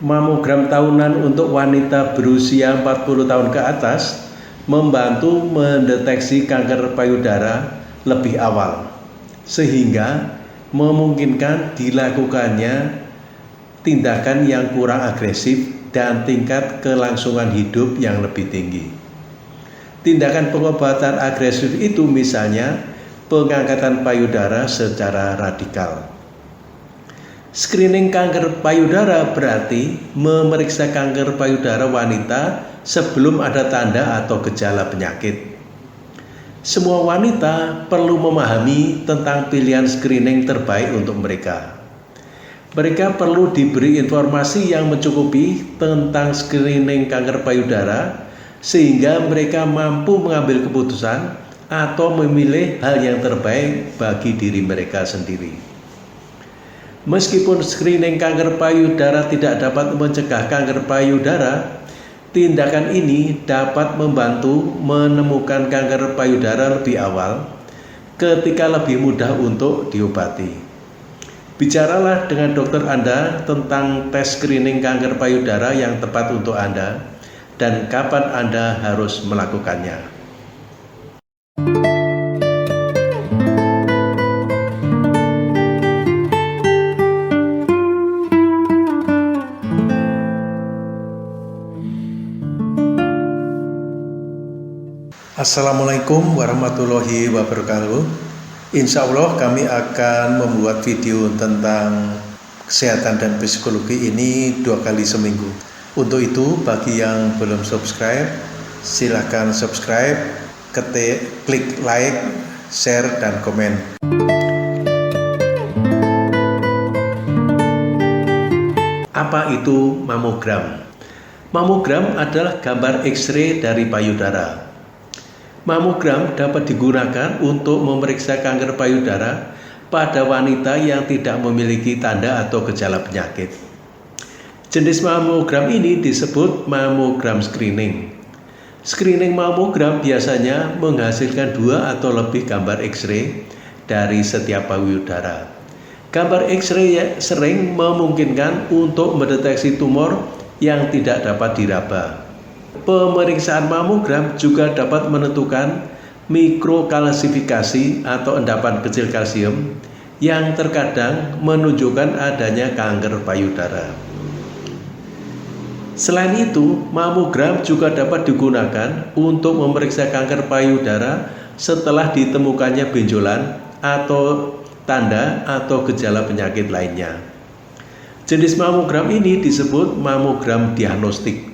Mamogram tahunan untuk wanita berusia 40 tahun ke atas membantu mendeteksi kanker payudara lebih awal, sehingga memungkinkan dilakukannya tindakan yang kurang agresif dan tingkat kelangsungan hidup yang lebih tinggi. Tindakan pengobatan agresif itu misalnya pengangkatan payudara secara radikal. Screening kanker payudara berarti memeriksa kanker payudara wanita sebelum ada tanda atau gejala penyakit. Semua wanita perlu memahami tentang pilihan screening terbaik untuk mereka. Mereka perlu diberi informasi yang mencukupi tentang screening kanker payudara sehingga mereka mampu mengambil keputusan atau memilih hal yang terbaik bagi diri mereka sendiri. Meskipun screening kanker payudara tidak dapat mencegah kanker payudara, tindakan ini dapat membantu menemukan kanker payudara lebih awal ketika lebih mudah untuk diobati. Bicaralah dengan dokter Anda tentang tes screening kanker payudara yang tepat untuk Anda dan kapan Anda harus melakukannya. Assalamualaikum warahmatullahi wabarakatuh. Insya Allah kami akan membuat video tentang kesehatan dan psikologi ini 2 kali seminggu. Untuk itu bagi yang belum subscribe, silahkan subscribe, klik like, share, dan komen. Apa itu mamogram? Mamogram adalah gambar X-ray dari payudara. Mamogram dapat digunakan untuk memeriksa kanker payudara pada wanita yang tidak memiliki tanda atau gejala penyakit. Jenis mamogram ini disebut mamogram screening. Screening mamogram biasanya menghasilkan 2 atau lebih gambar X-ray dari setiap payudara. Gambar X-ray sering memungkinkan untuk mendeteksi tumor yang tidak dapat diraba. Pemeriksaan mamogram juga dapat menentukan mikrokalsifikasi atau endapan kecil kalsium yang terkadang menunjukkan adanya kanker payudara. Selain itu, mamogram juga dapat digunakan untuk memeriksa kanker payudara setelah ditemukannya benjolan atau tanda atau gejala penyakit lainnya. Jenis mamogram ini disebut mamogram diagnostik.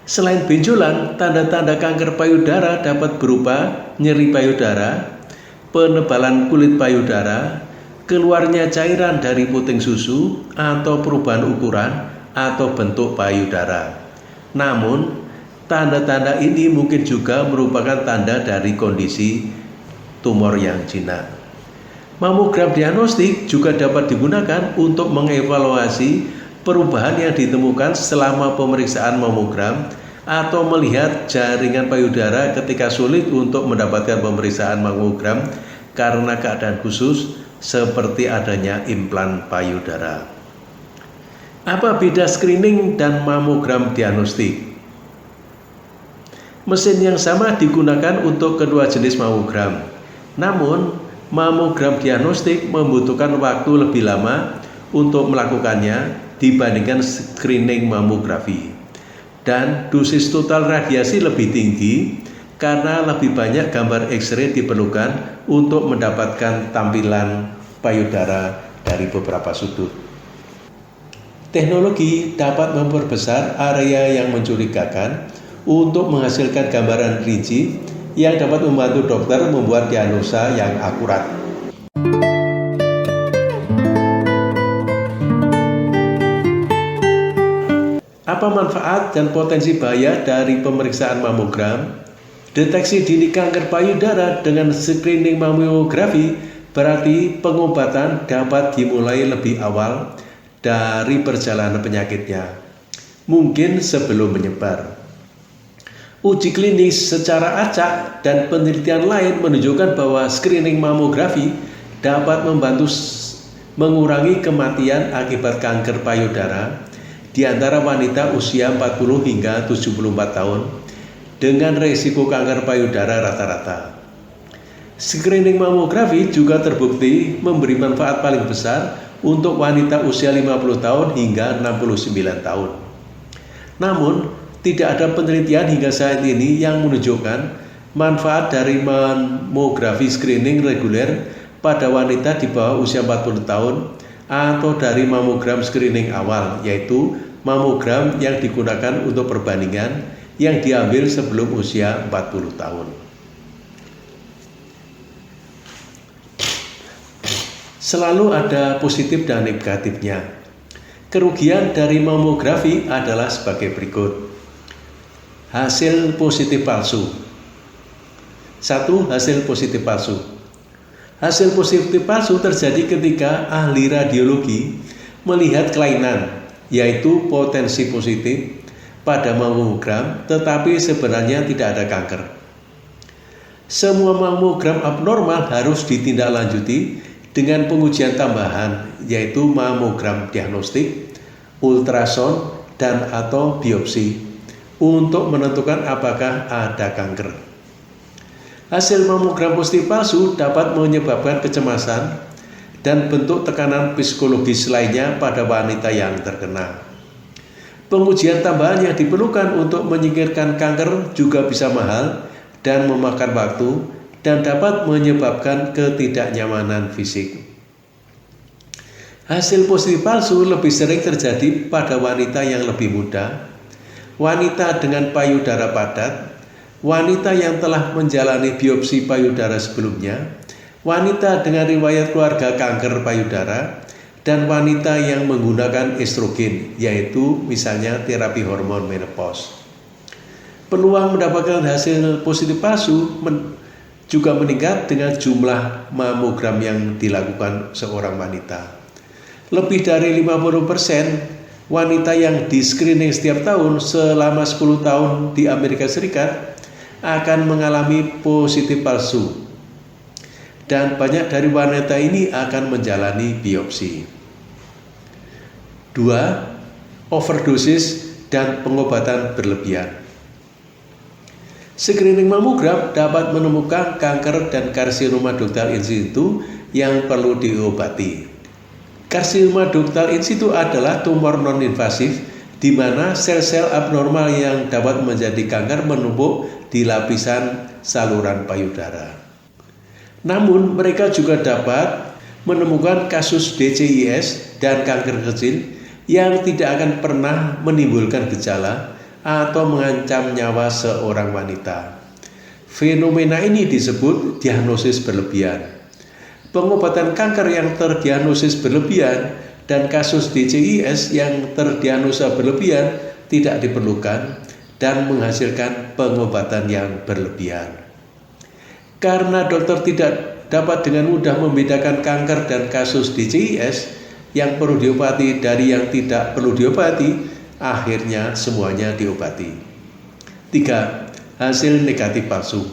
Selain benjolan, tanda-tanda kanker payudara dapat berupa nyeri payudara, penebalan kulit payudara, keluarnya cairan dari puting susu, atau perubahan ukuran atau bentuk payudara. Namun, tanda-tanda ini mungkin juga merupakan tanda dari kondisi tumor yang jinak. Mamogram diagnostik juga dapat digunakan untuk mengevaluasi perubahan yang ditemukan selama pemeriksaan mamogram atau melihat jaringan payudara ketika sulit untuk mendapatkan pemeriksaan mamogram karena keadaan khusus seperti adanya implan payudara. Apa beda screening dan mamogram diagnostik? Mesin yang sama digunakan untuk kedua jenis mamogram. Namun, mamogram diagnostik membutuhkan waktu lebih lama untuk melakukannya dibandingkan screening mamografi, dan dosis total radiasi lebih tinggi karena lebih banyak gambar X-ray diperlukan untuk mendapatkan tampilan payudara dari beberapa sudut. Teknologi dapat memperbesar area yang mencurigakan untuk menghasilkan gambaran rinci yang dapat membantu dokter membuat diagnosa yang akurat. Apa manfaat dan potensi bahaya dari pemeriksaan mamogram? Deteksi dini kanker payudara dengan screening mamografi berarti pengobatan dapat dimulai lebih awal dari perjalanan penyakitnya, mungkin sebelum menyebar. Uji klinis secara acak dan penelitian lain menunjukkan bahwa screening mamografi dapat membantu mengurangi kematian akibat kanker payudara di antara wanita usia 40 hingga 74 tahun dengan resiko kanker payudara rata-rata. Screening mamografi juga terbukti memberi manfaat paling besar untuk wanita usia 50 tahun hingga 69 tahun. Namun, tidak ada penelitian hingga saat ini yang menunjukkan manfaat dari mamografi screening reguler pada wanita di bawah usia 40 tahun atau dari mamogram screening awal, yaitu mamogram yang digunakan untuk perbandingan yang diambil sebelum usia 40 tahun. Selalu ada positif dan negatifnya. Kerugian dari mamografi adalah sebagai berikut. Hasil positif palsu. 1. Hasil positif palsu. Hasil positif palsu terjadi ketika ahli radiologi melihat kelainan, yaitu potensi positif pada mamogram, tetapi sebenarnya tidak ada kanker. Semua mamogram abnormal harus ditindaklanjuti dengan pengujian tambahan, yaitu mamogram diagnostik, ultrasound, dan atau biopsi untuk menentukan apakah ada kanker. Hasil mamogram positif palsu dapat menyebabkan kecemasan dan bentuk tekanan psikologis lainnya pada wanita yang terkena. Pengujian tambahan yang diperlukan untuk menyingkirkan kanker juga bisa mahal dan memakan waktu dan dapat menyebabkan ketidaknyamanan fisik. Hasil positif palsu lebih sering terjadi pada wanita yang lebih muda, wanita dengan payudara padat, wanita yang telah menjalani biopsi payudara sebelumnya, wanita dengan riwayat keluarga kanker payudara, dan wanita yang menggunakan estrogen, yaitu misalnya terapi hormon menopause. Peluang mendapatkan hasil positif palsu juga meningkat dengan jumlah mamogram yang dilakukan seorang wanita. Lebih dari 50% wanita yang di screening setiap tahun selama 10 tahun di Amerika Serikat akan mengalami positif palsu. Dan banyak dari wanita ini akan menjalani biopsi. 2. Overdosis dan pengobatan berlebihan. Screening mamogram dapat menemukan kanker dan karsinoma ductal in situ yang perlu diobati. Karsinoma ductal in situ adalah tumor non-invasif di mana sel-sel abnormal yang dapat menjadi kanker menumpuk di lapisan saluran payudara. Namun, mereka juga dapat menemukan kasus DCIS dan kanker kecil yang tidak akan pernah menimbulkan gejala atau mengancam nyawa seorang wanita. Fenomena ini disebut diagnosis berlebihan. Pengobatan kanker yang terdiagnosis berlebihan dan kasus DCIS yang terdiagnosa berlebihan tidak diperlukan dan menghasilkan pengobatan yang berlebihan. Karena dokter tidak dapat dengan mudah membedakan kanker dan kasus DCIS yang perlu diobati dari yang tidak perlu diobati, akhirnya semuanya diobati. 3. Hasil negatif palsu.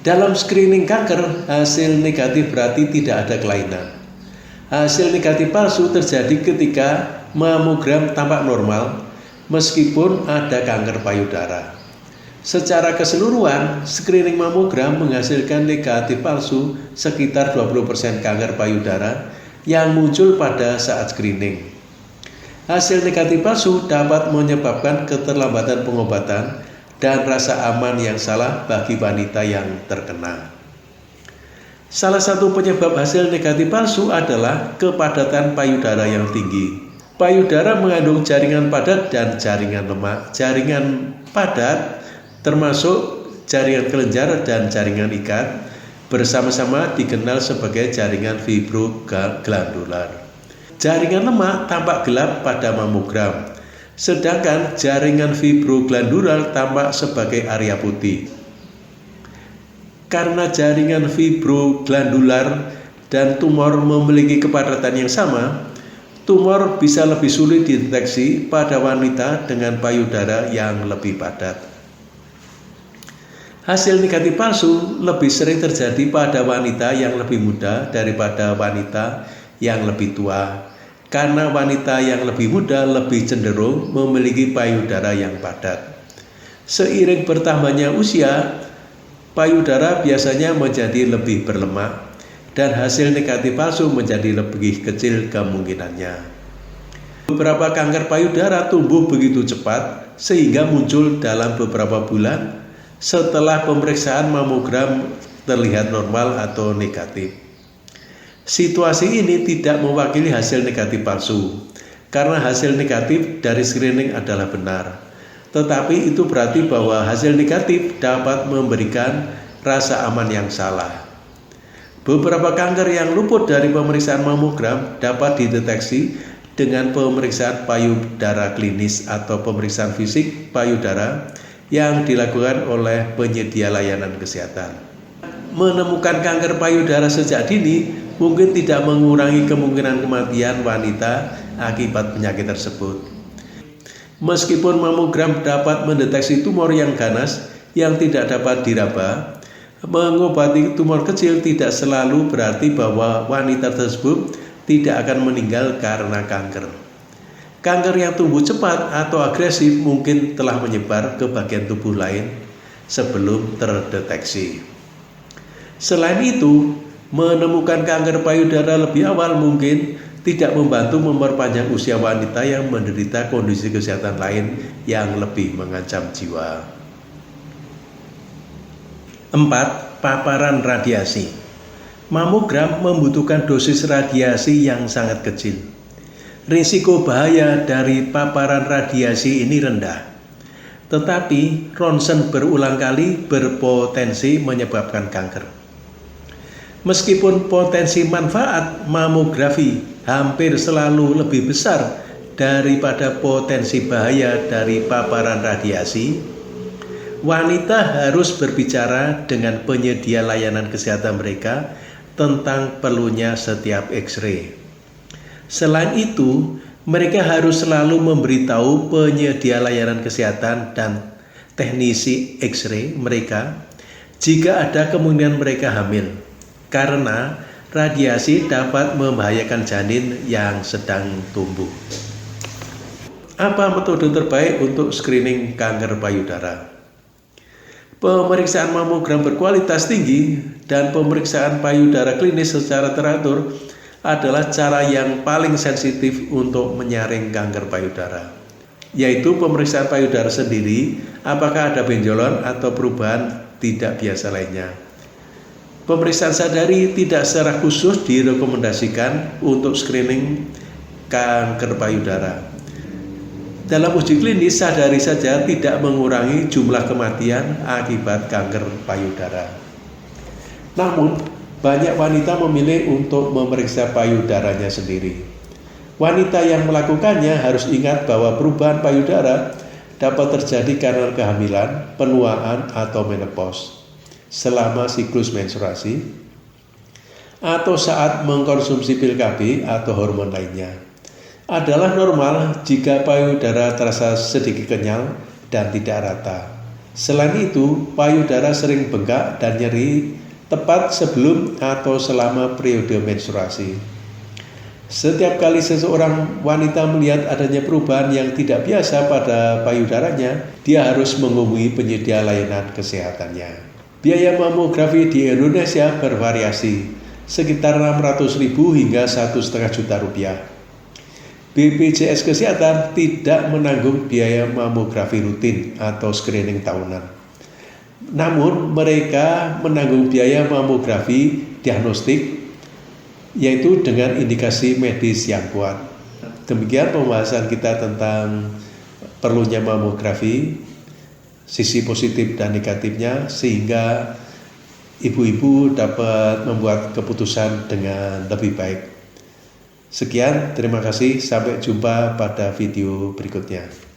Dalam screening kanker, hasil negatif berarti tidak ada kelainan. Hasil negatif palsu terjadi ketika mamogram tampak normal meskipun ada kanker payudara. Secara keseluruhan, screening mamogram menghasilkan negatif palsu sekitar 20% kanker payudara yang muncul pada saat screening. Hasil negatif palsu dapat menyebabkan keterlambatan pengobatan dan rasa aman yang salah bagi wanita yang terkena. Salah satu penyebab hasil negatif palsu adalah kepadatan payudara yang tinggi. Payudara mengandung jaringan padat dan jaringan lemak. Jaringan padat termasuk jaringan kelenjar dan jaringan ikat bersama-sama dikenal sebagai jaringan fibroglandular. Jaringan lemak tampak gelap pada mamogram, sedangkan jaringan fibroglandular tampak sebagai area putih. Karena jaringan fibroglandular dan tumor memiliki kepadatan yang sama, tumor bisa lebih sulit dideteksi pada wanita dengan payudara yang lebih padat. Hasil negatif palsu lebih sering terjadi pada wanita yang lebih muda daripada wanita yang lebih tua karena wanita yang lebih muda lebih cenderung memiliki payudara yang padat. Seiring bertambahnya usia, payudara biasanya menjadi lebih berlemak dan hasil negatif palsu menjadi lebih kecil kemungkinannya. Beberapa kanker payudara tumbuh begitu cepat sehingga muncul dalam beberapa bulan setelah pemeriksaan mamogram terlihat normal atau negatif. Situasi ini tidak mewakili hasil negatif palsu, karena hasil negatif dari screening adalah benar. Tetapi itu berarti bahwa hasil negatif dapat memberikan rasa aman yang salah. Beberapa kanker yang luput dari pemeriksaan mamogram dapat dideteksi dengan pemeriksaan payudara klinis atau pemeriksaan fisik payudara yang dilakukan oleh penyedia layanan kesehatan. Menemukan kanker payudara sejak dini mungkin tidak mengurangi kemungkinan kematian wanita akibat penyakit tersebut. Meskipun mamogram dapat mendeteksi tumor yang ganas yang tidak dapat diraba, mengobati tumor kecil tidak selalu berarti bahwa wanita tersebut tidak akan meninggal karena kanker. Kanker yang tumbuh cepat atau agresif mungkin telah menyebar ke bagian tubuh lain sebelum terdeteksi. Selain itu, menemukan kanker payudara lebih awal mungkin tidak membantu memperpanjang usia wanita yang menderita kondisi kesehatan lain yang lebih mengancam jiwa. 4. Paparan radiasi. Mamogram membutuhkan dosis radiasi yang sangat kecil. Risiko bahaya dari paparan radiasi ini rendah, tetapi ronsen berulang kali berpotensi menyebabkan kanker. Meskipun potensi manfaat mamografi hampir selalu lebih besar daripada potensi bahaya dari paparan radiasi, wanita harus berbicara dengan penyedia layanan kesehatan mereka tentang perlunya setiap X-ray. Selain itu, mereka harus selalu memberitahu penyedia layanan kesehatan dan teknisi X-ray mereka jika ada kemungkinan mereka hamil, karena radiasi dapat membahayakan janin yang sedang tumbuh. Apa metode terbaik untuk screening kanker payudara? Pemeriksaan mamogram berkualitas tinggi dan pemeriksaan payudara klinis secara teratur adalah cara yang paling sensitif untuk menyaring kanker payudara, yaitu pemeriksaan payudara sendiri apakah ada benjolan atau perubahan tidak biasa lainnya. Pemeriksaan sadari tidak secara khusus direkomendasikan untuk screening kanker payudara. Dalam uji klinis, sadari saja tidak mengurangi jumlah kematian akibat kanker payudara. Namun, banyak wanita memilih untuk memeriksa payudaranya sendiri. Wanita yang melakukannya harus ingat bahwa perubahan payudara dapat terjadi karena kehamilan, penuaan, atau menopause, selama siklus menstruasi, atau saat mengkonsumsi pil KB atau hormon lainnya. Adalah normal jika payudara terasa sedikit kenyal dan tidak rata. Selain itu, payudara sering bengkak dan nyeri tepat sebelum atau selama periode menstruasi. Setiap kali seseorang wanita melihat adanya perubahan yang tidak biasa pada payudaranya, dia harus menghubungi penyedia layanan kesehatannya. Biaya mamografi di Indonesia bervariasi, sekitar 600.000 hingga 1,5 juta rupiah. BPJS Kesehatan tidak menanggung biaya mamografi rutin atau screening tahunan. Namun mereka menanggung biaya mamografi diagnostik, yaitu dengan indikasi medis yang kuat. Demikian pembahasan kita tentang perlunya mamografi, sisi positif dan negatifnya, sehingga ibu-ibu dapat membuat keputusan dengan lebih baik. Sekian, terima kasih, sampai jumpa pada video berikutnya.